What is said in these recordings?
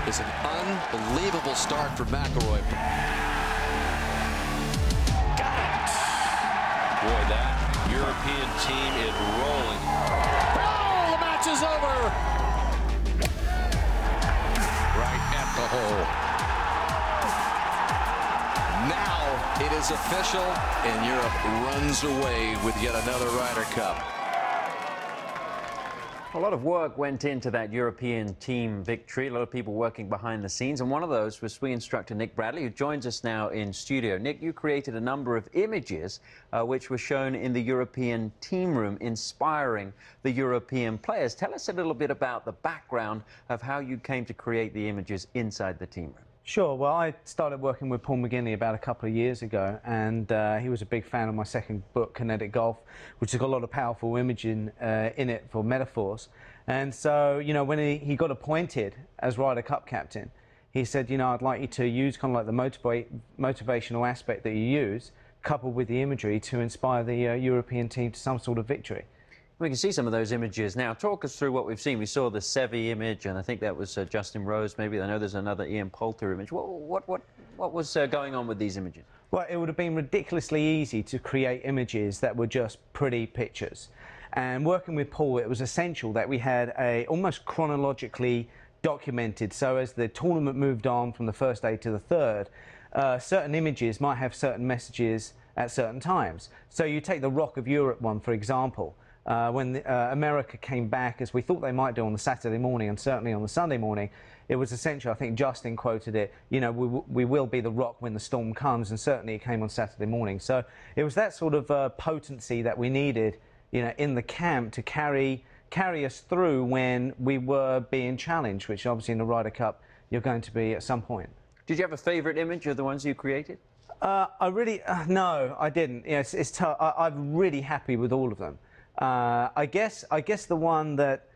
is an unbelievable start for McIlroy. Got it. Boy, that European team is rolling. Oh, the match is over. Right at the hole. Now it is official, and Europe runs away with yet another Ryder Cup. A lot of work went into that European team victory. A lot of people working behind the scenes, and one of those was swing instructor Nick Bradley, who joins us now in studio. Nick, you created a number of images which were shown in the European team room, inspiring the European players. Tell us a little bit about the background of how you came to create the images inside the team room. Sure. Well, I started working with Paul McGinley about a couple of years ago, and he was a big fan of my second book, Kinetic Golf, which has got a lot of powerful imaging in it for metaphors. And so, you know, when he got appointed as Ryder Cup captain, he said, you know, I'd like you to use kind of like the motivational aspect that you use, coupled with the imagery, to inspire the European team to some sort of victory. We can see some of those images now. Talk us through what we've seen. We saw the Seve image, and I think that was Justin Rose, maybe. I know there's another Ian Poulter image. What was going on with these images? Well, it would have been ridiculously easy to create images that were just pretty pictures. And working with Paul, it was essential that we had a almost chronologically documented. So as the tournament moved on from the first day to the third, certain images might have certain messages at certain times. So you take the Rock of Europe one, for example. When America came back, as we thought they might do on the Saturday morning and certainly on the Sunday morning, it was essential. I think Justin quoted it, you know, we will be the rock when the storm comes, and certainly it came on Saturday morning. So it was that sort of potency that we needed, you know, in the camp to carry us through when we were being challenged, which obviously in the Ryder Cup you're going to be at some point. Did you have a favourite image of the ones you created? No, I didn't. You know, it's tough. I'm really happy with all of them. I guess the one that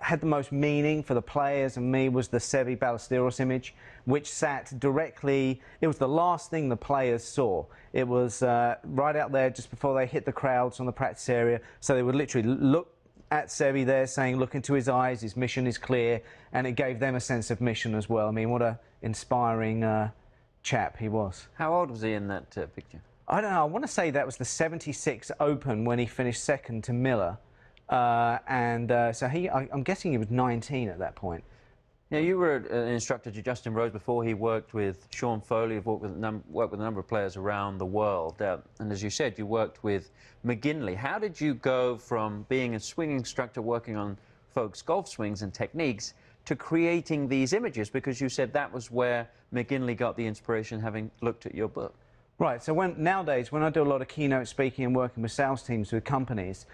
had the most meaning for the players and me was the Seve Ballesteros image, which sat directly. It was the last thing the players saw. It was right out there just before they hit the crowds on the practice area. So they would literally look at Seve there, saying, "Look into his eyes. His mission is clear," and it gave them a sense of mission as well. I mean, what a inspiring chap he was. How old was he in that picture? I don't know. I want to say that was the 76 Open when he finished second to Miller. So I'm guessing he was 19 at that point. Now, you were an instructor to Justin Rose before he worked with Sean Foley. You've worked with a number of players around the world. And as you said, you worked with McGinley. How did you go from being a swing instructor working on folks' golf swings and techniques to creating these images? Because you said that was where McGinley got the inspiration, having looked at your book. Right, so nowadays, when I do a lot of keynote speaking and working with sales teams with companies,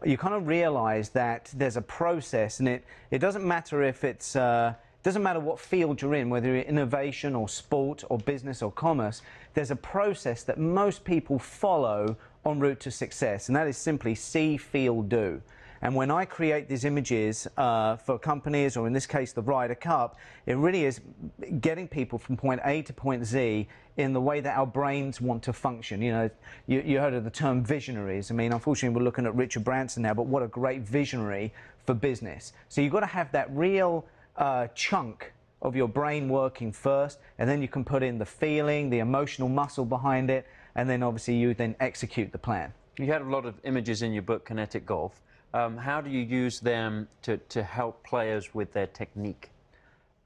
you kind of realise that there's a process, and it doesn't matter if it's, doesn't matter what field you're in, whether you're innovation or sport or business or commerce, there's a process that most people follow en route to success, and that is simply see, feel, do. And when I create these images for companies, or in this case the Ryder Cup, it really is getting people from point A to point Z in the way that our brains want to function. You know, you heard of the term visionaries. I mean, unfortunately we're looking at Richard Branson now, but what a great visionary for business. So you've got to have that real chunk of your brain working first, and then you can put in the feeling, the emotional muscle behind it, and then obviously you then execute the plan. You had a lot of images in your book, Kinetic Golf. How do you use them to help players with their technique?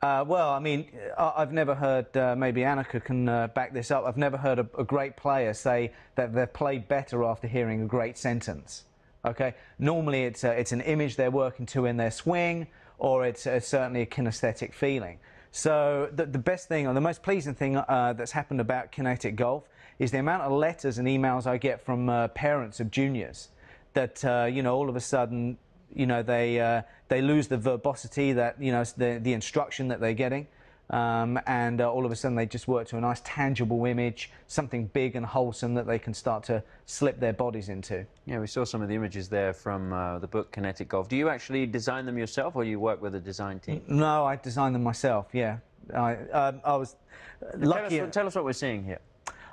Well, I mean, I've never heard, maybe Annika can back this up, I've never heard a great player say that they've played better after hearing a great sentence. Okay? Normally it's an image they're working to in their swing, or it's certainly a kinesthetic feeling. So the best thing, or the most pleasing thing that's happened about Kinetic Golf is the amount of letters and emails I get from parents of juniors that, you know, all of a sudden, you know, they lose the verbosity, that, you know, the instruction that they're getting, and all of a sudden they just work to a nice tangible image, something big and wholesome that they can start to slip their bodies into. Yeah, we saw some of the images there from the book Kinetic Golf. Do you actually design them yourself, or you work with a design team? No, I designed them myself, yeah. I was lucky. Tell us what we're seeing here.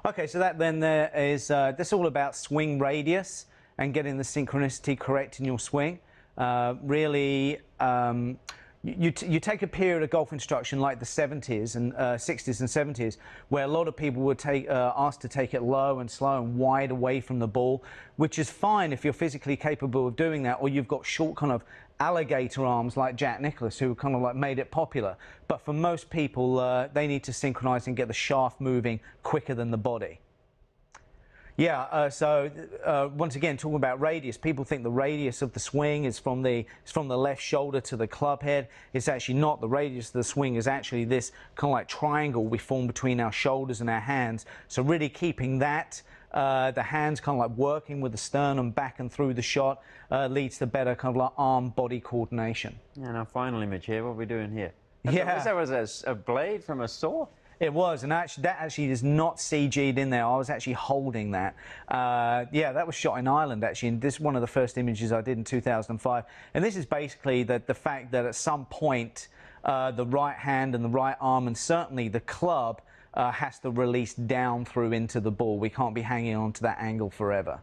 Okay, so that then there is, that's all about swing radius and getting the synchronicity correct in your swing. Really you take a period of golf instruction like the 70s and 60s and 70s, where a lot of people were asked to take it low and slow and wide away from the ball, which is fine if you're physically capable of doing that, or you've got short kind of alligator arms like Jack Nicklaus, who kind of like made it popular. But for most people, they need to synchronize and get the shaft moving quicker than the body. Yeah, once again, talking about radius, people think the radius of the swing is from the left shoulder to the club head. It's actually not. The radius of the swing is actually this kind of like triangle we form between our shoulders and our hands. So really keeping that, the hands kind of like working with the sternum back and through the shot leads to better kind of like arm-body coordination. And our final image here, what are we doing here? Yeah. That was a blade from a saw? It was, and that actually is not CG'd in there. I was actually holding that. Yeah, that was shot in Ireland, actually, and this is one of the first images I did in 2005. And this is basically the fact that at some point, the right hand and the right arm, and certainly the club, has to release down through into the ball. We can't be hanging on to that angle forever.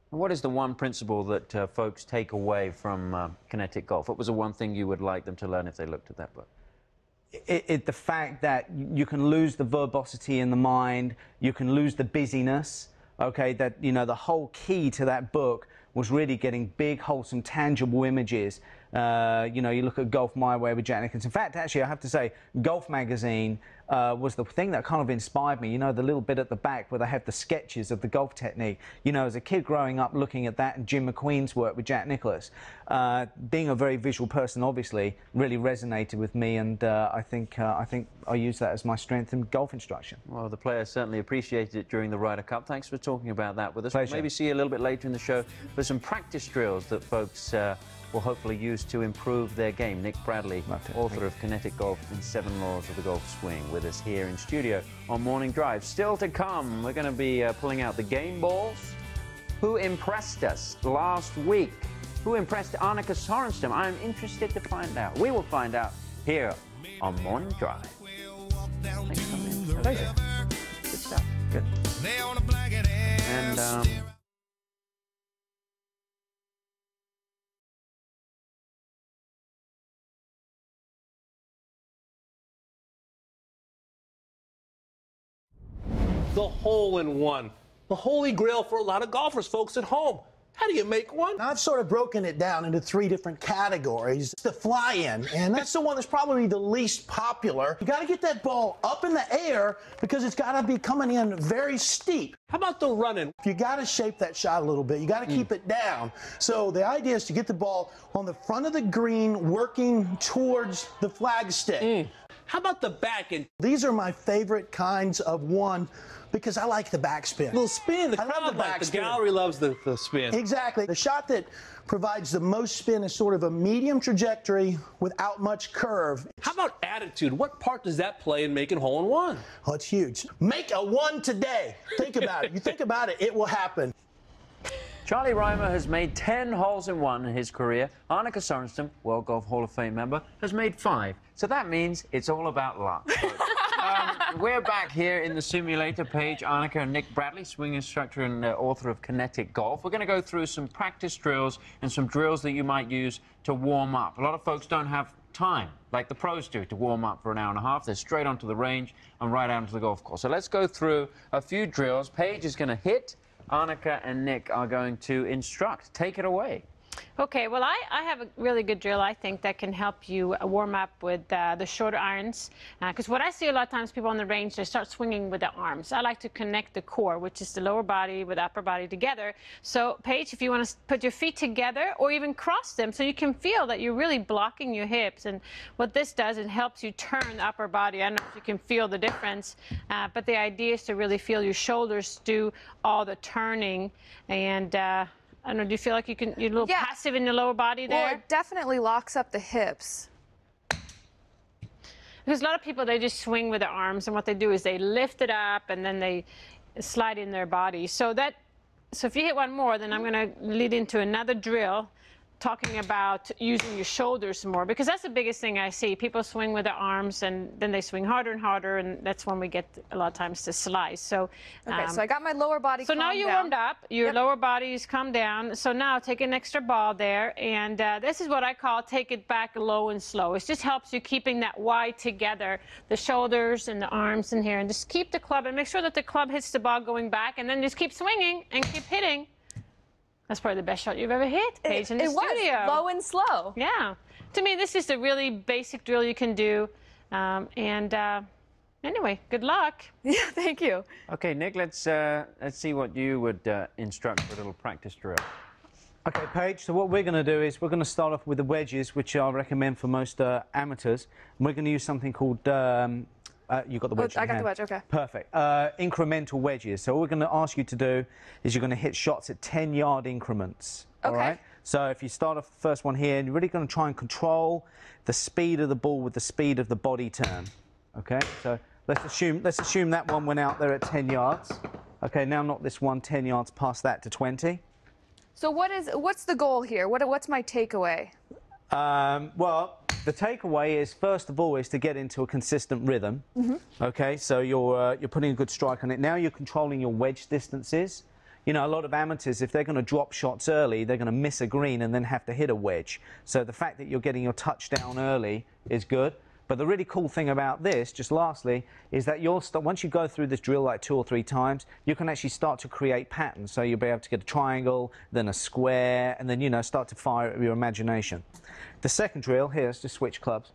What is the one principle that folks take away from kinetic golf? What was the one thing you would like them to learn if they looked at that book? The fact that you can lose the verbosity in the mind, you can lose the busyness, okay, that, you know, the whole key to that book was really getting big, wholesome, tangible images. You know, you look at Golf My Way with Jack Nicklaus. In fact, actually, I have to say, Golf Magazine was the thing that kind of inspired me. You know, the little bit at the back where they have the sketches of the golf technique. You know, as a kid growing up looking at that and Jim McQueen's work with Jack Nicklaus, being a very visual person, obviously, really resonated with me, and I think I use that as my strength in golf instruction. Well, the players certainly appreciated it during the Ryder Cup. Thanks for talking about that with us. Pleasure. We'll maybe see you a little bit later in the show for some practice drills that folks will hopefully use to improve their game. Nick Bradley, author of Kinetic Golf and 7 Laws of the Golf Swing, with us here in studio on Morning Drive. Still to come, we're going to be pulling out the game balls. Who impressed us last week? Who impressed Annika Sorenstam? I'm interested to find out. We will find out here on Morning Drive. Thanks for coming in. Pleasure. Good stuff. Good. And the hole-in-one, the holy grail for a lot of golfers, folks at home. How do you make one? I've sort of broken it down into 3 different categories. The fly-in, and that's the one that's probably the least popular. You got to get that ball up in the air because it's got to be coming in very steep. How about the run-in? You got to shape that shot a little bit. You got to keep it down. So the idea is to get the ball on the front of the green, working towards the flagstick. How about the back end? These are my favorite kinds of one because I like the backspin. Little spin. The I love crowd the likes the backspin. gallery loves the spin. Exactly. The shot that provides the most spin is sort of a medium trajectory without much curve. How about attitude? What part does that play in making hole-in-one? Oh, it's huge. Make a one today. Think about it. You think about it, it will happen. Charlie Rymer has made 10 holes-in-one in his career. Annika Sorenstam, World Golf Hall of Fame member, has made 5. So that means it's all about luck. We're back here in the simulator. Paige, Annika, and Nick Bradley, swing instructor and author of Kinetic Golf. We're going to go through some practice drills and some drills that you might use to warm up. A lot of folks don't have time, like the pros do, to warm up for an hour and a half. They're straight onto the range and right out onto the golf course. So let's go through a few drills. Paige is going to hit. Annika and Nick are going to instruct. Take it away. Okay, well, I have a really good drill, I think, that can help you warm up with the shorter irons. Because what I see a lot of times, people on the range, they start swinging with the arms. I like to connect the core, which is the lower body with the upper body together. So, Paige, if you want to put your feet together or even cross them so you can feel that you're really blocking your hips. And what this does, it helps you turn the upper body. I don't know if you can feel the difference, but the idea is to really feel your shoulders do all the turning. And I don't know, do you feel like you're a little passive in your lower body there? Well, it definitely locks up the hips. Because a lot of people, they just swing with their arms, and what they do is they lift it up, and then they slide in their body. So if you hit one more, then I'm going to lead into another drill talking about using your shoulders more, because that's the biggest thing I see. People swing with their arms, and then they swing harder and harder, and that's when we get a lot of times to slice. So, Okay, so I got my lower body so now you warmed up. Your Yep. lower body's come down. So now take an extra ball there, and this is what I call take it back low and slow. It just helps you keeping that Y together, the shoulders and the arms in here, and just keep the club and make sure that the club hits the ball going back, and then just keep swinging and keep hitting. That's probably the best shot you've ever hit, Paige, in the studio. It was low and slow. Yeah. To me, this is a really basic drill you can do. Anyway, good luck. Yeah, thank you. Okay, Nick, let's see what you would instruct for a little practice drill. Okay, Paige, so what we're going to do is we're going to start off with the wedges, which I recommend for most amateurs. And we're going to use something called, you got the wedge. I got the wedge, okay. Perfect. Incremental wedges. So what we're going to ask you to do is you're going to hit shots at 10-yard increments. All Okay. right? So if you start off the first one here, and you're really going to try and control the speed of the ball with the speed of the body turn. Okay, so let's assume that one went out there at 10 yards. Okay, now knock this one 10 yards past that to 20. So what's the goal here? What's my takeaway? Well, the takeaway is, first of all, is to get into a consistent rhythm. Okay, so you're putting a good strike on it. Now you're controlling your wedge distances. You know, a lot of amateurs, if they're going to drop shots early, they're going to miss a green and then have to hit a wedge. So the fact that you're getting your touchdown early is good. But the really cool thing about this, just lastly, is that once you go through this drill like 2 or 3 times, you can actually start to create patterns. So you'll be able to get a triangle, then a square, and then, you know, start to fire your imagination. The second drill, here, let's just switch clubs.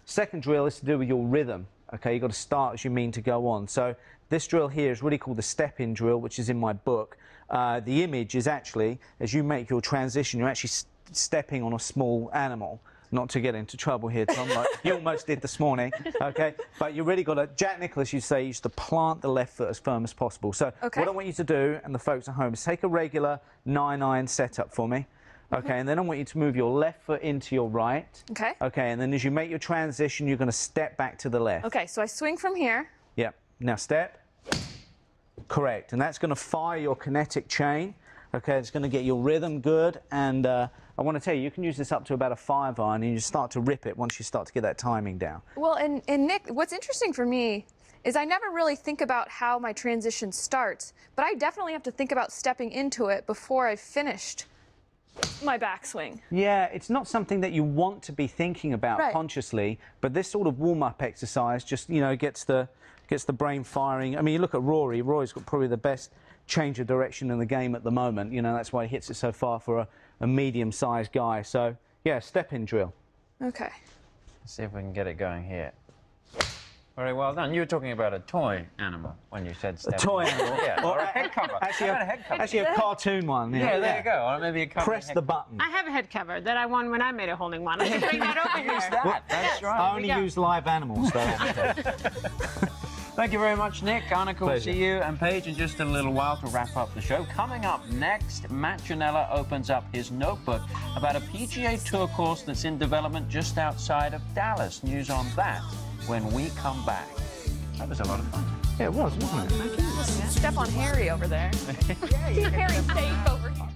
Second drill is to do with your rhythm. Okay, you've got to start as you mean to go on. So this drill here is really called the step-in drill, which is in my book. The image is actually, as you make your transition, you're actually stepping on a small animal. Not to get into trouble here, Tom, like you almost did this morning, okay? But you really got to, Jack Nicklaus used to say, used to plant the left foot as firm as possible. So what I want you to do, and the folks at home, is take a regular 9-iron setup for me, okay? And then I want you to move your left foot into your right. Okay. Okay, and then as you make your transition, you're going to step back to the left. Okay, so I swing from here. Yep. Now step. Correct. And that's going to fire your kinetic chain. Okay, it's going to get your rhythm good, and I want to tell you can use this up to about a 5-iron, and you start to rip it once you start to get that timing down. Well, and Nick, what's interesting for me is I never really think about how my transition starts, but I definitely have to think about stepping into it before I've finished my backswing. Yeah, it's not something that you want to be thinking about consciously, but this sort of warm-up exercise just, you know, gets the brain firing. I mean, you look at Rory. Rory's got probably the best change of direction in the game at the moment. You know, that's why he hits it so far for a medium-sized guy. So, yeah, step-in drill. Okay. Let's see if we can get it going here. Very well done. You were talking about a toy animal when you said step. A toy animal? Yeah, or a head cover. Actually, a cartoon one. Yeah, there you go. Or maybe a cover. Press the button. I have a head cover that I won when I made a holding one. I can bring that over here. That's right. I only use live animals, though. Thank you very much, Nick. Annika, we'll Pleasure. see you and Paige in just a little while to wrap up the show. Coming up next, Matt Janella opens up his notebook about a PGA Tour course that's in development just outside of Dallas. News on that when we come back. That was a lot of fun. Yeah, it was, wasn't it? Step on Harry over there. Harry safe over here.